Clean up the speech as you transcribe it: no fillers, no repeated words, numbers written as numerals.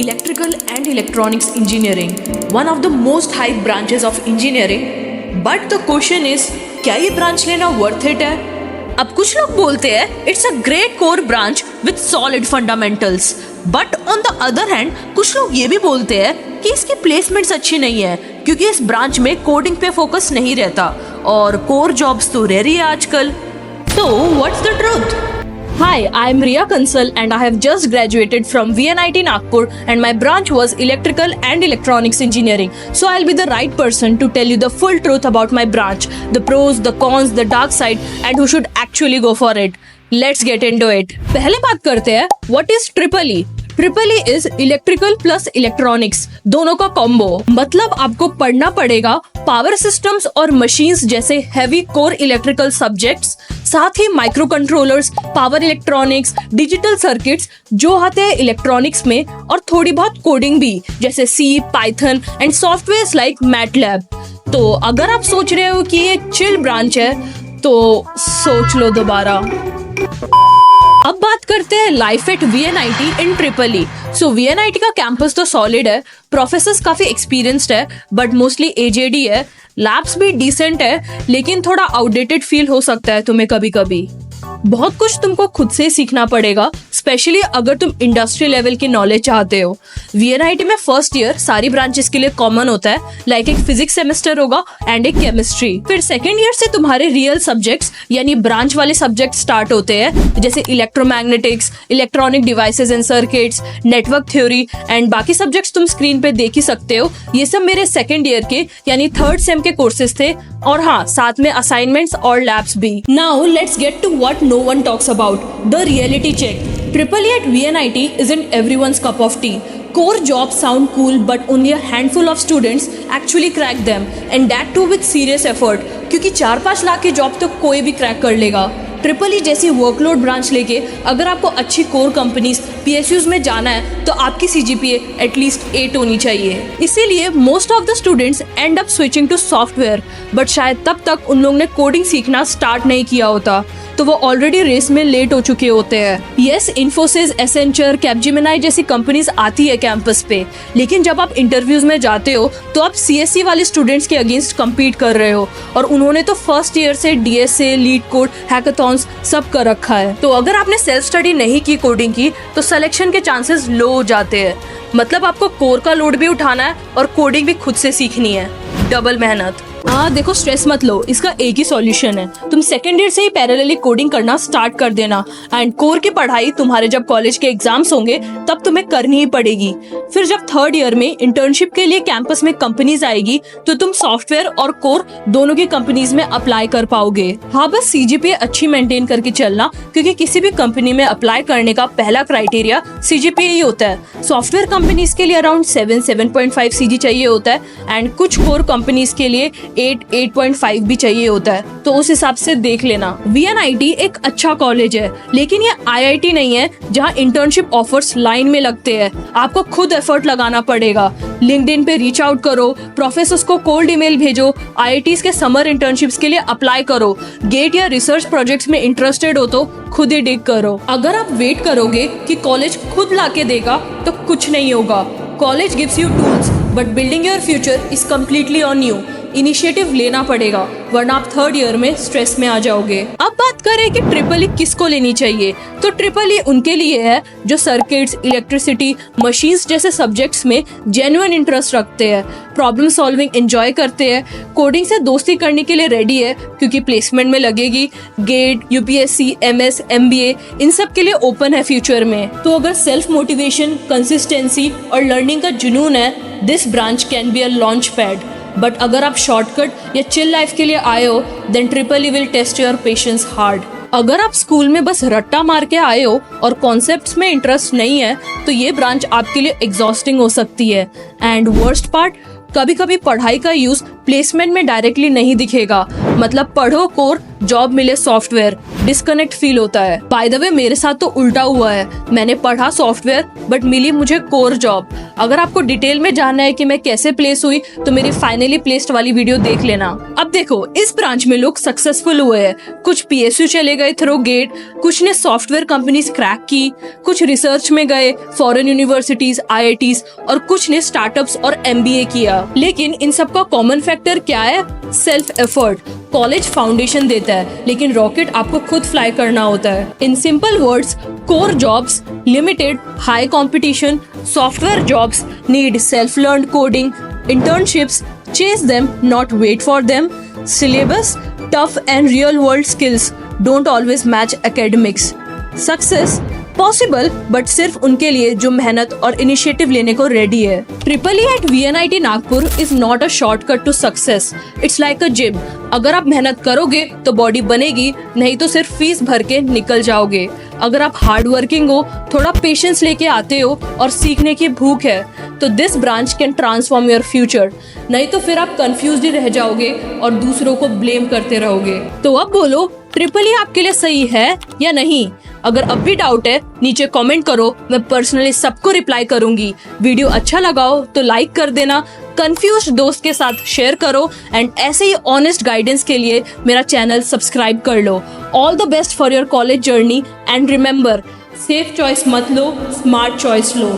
Electrical and Electronics Engineering, one of the most hyped branches of engineering. But the question is, क्या ये branch लेना worth it है? अब कुछ लोग बोलते हैं it's a great core branch with solid fundamentals, but on the other hand कुछ लोग ये भी बोलते हैं कि इसकी प्लेसमेंट्स अच्छी नहीं है क्योंकि इस ब्रांच में कोडिंग पे फोकस नहीं रहता और कोर जॉब्स तो रेयर ही है आजकल. So what's the truth? Hi, I'm Riya Kansal and I have just graduated from VNIT Nagpur and my branch was Electrical and Electronics Engineering. So I'll be the right person to tell you the full truth about my branch, the pros, the cons, the dark side and who should actually go for it. Let's get into it. पहले बात करते हैं what is Triple E? Triple E is electrical plus electronics, दोनों का combo. मतलब आपको पढ़ना पड़ेगा पावर सिस्टम्स और मशीन्स जैसे हैवी कोर इलेक्ट्रिकल सब्जेक्ट्स, साथ ही microcontrollers, power electronics, digital circuits जो आते हैं इलेक्ट्रॉनिक्स में, और थोड़ी बहुत कोडिंग भी जैसे C, Python and software like MATLAB. तो अगर आप सोच रहे हो कि ये चिल ब्रांच है तो सोच लो दोबारा. अब बात करते हैं life at VNIT in triple E. So VNIT का कैंपस तो सॉलिड है, प्रोफेसर्स काफी एक्सपीरियंस्ड है बट मोस्टली एजेड ही है, लैब्स भी डिसेंट है लेकिन थोड़ा आउटडेटेड फील हो सकता है तुम्हें कभी कभी. बहुत कुछ तुमको खुद से सीखना पड़ेगा, स्पेशली अगर तुम इंडस्ट्री लेवल की नॉलेज चाहते हो. VNIT में फर्स्ट ईयर सारी ब्रांचेस के लिए कॉमन होता है, लाइक एक फिजिक्स सेमेस्टर होगा एंड एक केमिस्ट्री. फिर सेकेंड ईयर से तुम्हारे रियल सब्जेक्ट्स यानी ब्रांच वाले सब्जेक्ट स्टार्ट होते हैं जैसे electromagnetics, electronic devices and circuits, network theory and बाकी सब्जेक्ट्स तुम स्क्रीन पे देख ही सकते हो. ये सब मेरे सेकेंड ईयर के यानी थर्ड सेम के कोर्सेज थे, और हाँ साथ में असाइनमेंट्स और लैब्स भी. Now let's get to what no one talks about, the reality check. Triple E at VNIT isn't everyone's cup of tea. Core jobs sound cool but only a handful of students actually crack them, and that too with serious effort. क्योंकि 4-5 लाख की job तो कोई भी crack कर लेगा. Triple E जैसी workload branch लेके अगर आपको अच्छी कोर कंपनीज PSUs में जाना है तो आपकी CGPA एटलीस्ट 8 होनी चाहिए. इसीलिए most of the students end up switching to software, but शायद तब तक उन लोगों ने कोडिंग सीखना स्टार्ट नहीं किया होता तो वो ऑलरेडी रेस में लेट हो चुके होते हैं. यस, इन्फोसिस, एसेंचर, कैपजेमिनी जैसी कंपनीज आती है कैंपस पे, लेकिन जब आप इंटरव्यूज में जाते हो तो आप CSE वाले स्टूडेंट्स के अगेंस्ट कम्पीट कर रहे हो, और उन्होंने तो फर्स्ट ईयर से DSA, लीड कोड, हैकाथॉन्स सब कर रखा है. तो अगर आपने सेल्फ स्टडी नहीं की कोडिंग की तो सिलेक्शन के चांसेस लो हो जाते हैं. मतलब आपको कोर का लोड भी उठाना है और कोडिंग भी खुद से सीखनी है, डबल मेहनत. हाँ देखो, स्ट्रेस मत लो, इसका एक ही सॉल्यूशन है, तुम सेकेंड ईयर से ही पैरेलली कोडिंग करना स्टार्ट कर देना. एंड कोर की पढ़ाई तुम्हारे जब कॉलेज के एग्जाम्स होंगे तब तुम्हें करनी ही पड़ेगी. फिर जब थर्ड ईयर में इंटर्नशिप के लिए कैंपस में कंपनीज आएगी तो तुम सॉफ्टवेयर और कोर दोनों की कंपनीज में अप्लाई कर पाओगे. हाँ बस CGPA अच्छी मेंटेन करके चलना, क्योंकि किसी भी कंपनी में अप्लाई करने का पहला क्राइटेरिया CGPA ही होता है. सॉफ्टवेयर कंपनीज के लिए अराउंड 7-7.5 CG चाहिए होता है एंड कुछ कोर कंपनीज के लिए 8-8.5 भी चाहिए होता है, तो उस हिसाब से देख लेना. VNIT एक अच्छा कॉलेज है लेकिन ये IIT नहीं है जहाँ इंटर्नशिप ऑफर्स लाइन में लगते हैं. आपको खुद एफर्ट लगाना पड़ेगा. लिंक्डइन पे रीच आउट करो, प्रोफेसर्स को कोल्ड ईमेल भेजो, IITs के समर इंटर्नशिप्स के लिए अप्लाई करो. गेट या रिसर्च प्रोजेक्ट्स में इंटरेस्टेड हो तो खुद ही डिग करो. अगर आप वेट करोगे कि कॉलेज खुद लाके देगा तो कुछ नहीं होगा. College gives you tools but building your future is completely on you. Initiative लेना पड़ेगा वरना आप थर्ड ईयर में स्ट्रेस में आ जाओगे. अब बात करें कि ट्रिपल ई किसको लेनी चाहिए, तो ट्रिपल ई उनके लिए है जो सर्किट्स, इलेक्ट्रिसिटी, मशीन्स जैसे सब्जेक्ट्स में जेन्युइन इंटरेस्ट रखते हैं, प्रॉब्लम सॉल्विंग एंजॉय करते हैं, कोडिंग से दोस्ती करने के लिए रेडी है क्योंकि प्लेसमेंट में लगेगी, गेट, UPSC, MS, MBA इन सब के लिए ओपन है फ्यूचर में. तो अगर सेल्फ मोटिवेशन, कंसिस्टेंसी और लर्निंग का जुनून है, this branch can be a launch pad. But अगर आप शॉर्टकट या चिल लाइफ के लिए आए हो then triple E will test your patience hard. अगर आप स्कूल में बस रट्टा मार के आए हो और कॉन्सेप्ट्स में इंटरेस्ट नहीं है तो ये ब्रांच आपके लिए एग्जॉस्टिंग हो सकती है. एंड वर्स्ट पार्ट, कभी कभी पढ़ाई का यूज प्लेसमेंट में डायरेक्टली नहीं दिखेगा. मतलब पढ़ो कोर जॉब मिले सॉफ्टवेयर, डिस्कनेक्ट फील होता है। बाय द वे मेरे साथ तो उल्टा हुआ है, मैंने पढ़ा सॉफ्टवेयर बट मिली मुझे कोर जॉब। अगर आपको डिटेल में जानना है कि मैं कैसे प्लेस हुई तो मेरी फाइनली प्लेस्ड वाली वीडियो देख लेना। अब देखो, इस ब्रांच में लोग सक्सेसफुल हुए हैं, कुछ PSU चले गए थ्रू गेट, कुछ ने सॉफ्टवेयर कंपनीज क्रैक की, कुछ रिसर्च में गए फॉरेन यूनिवर्सिटीज, IITs, और कुछ ने स्टार्टअप्स और MBA किया। लेकिन इन सब का कॉमन फैक्टर क्या है? Self effort. कॉलेज फाउंडेशन देता है लेकिन रॉकेट आपको खुद फ्लाई करना होता है। In simple words, core jobs limited, high competition, software jobs need self learn coding, internships, chase them, not wait for them. Syllabus, tough and real world skills don't always match academics. Success possible but सिर्फ उनके लिए जो मेहनत और initiative लेने को ready है। EEE at VNIT Nagpur is not a shortcut to success, it's like a gym. अगर आप मेहनत करोगे तो बॉडी बनेगी, नहीं तो सिर्फ फीस भर के निकल जाओगे। अगर आप हार्ड वर्किंग हो, थोड़ा पेशेंस लेके आते हो और सीखने की भूख है तो this branch can transform your future. नहीं तो फिर आप कंफ्यूज ही रह जाओगे और दूसरों को ब्लेम करते रहोगे। तो अब बोलो, EEE आपके लिए सही है या नहीं? अगर अब भी डाउट है नीचे कमेंट करो, मैं पर्सनली सबको रिप्लाई करूंगी। वीडियो अच्छा लगा हो तो लाइक कर देना, कंफ्यूज्ड दोस्त के साथ शेयर करो एंड ऐसे ही ऑनेस्ट गाइडेंस के लिए मेरा चैनल सब्सक्राइब कर लो। All the best for your college journey and remember, safe choice मत लो, स्मार्ट चॉइस लो।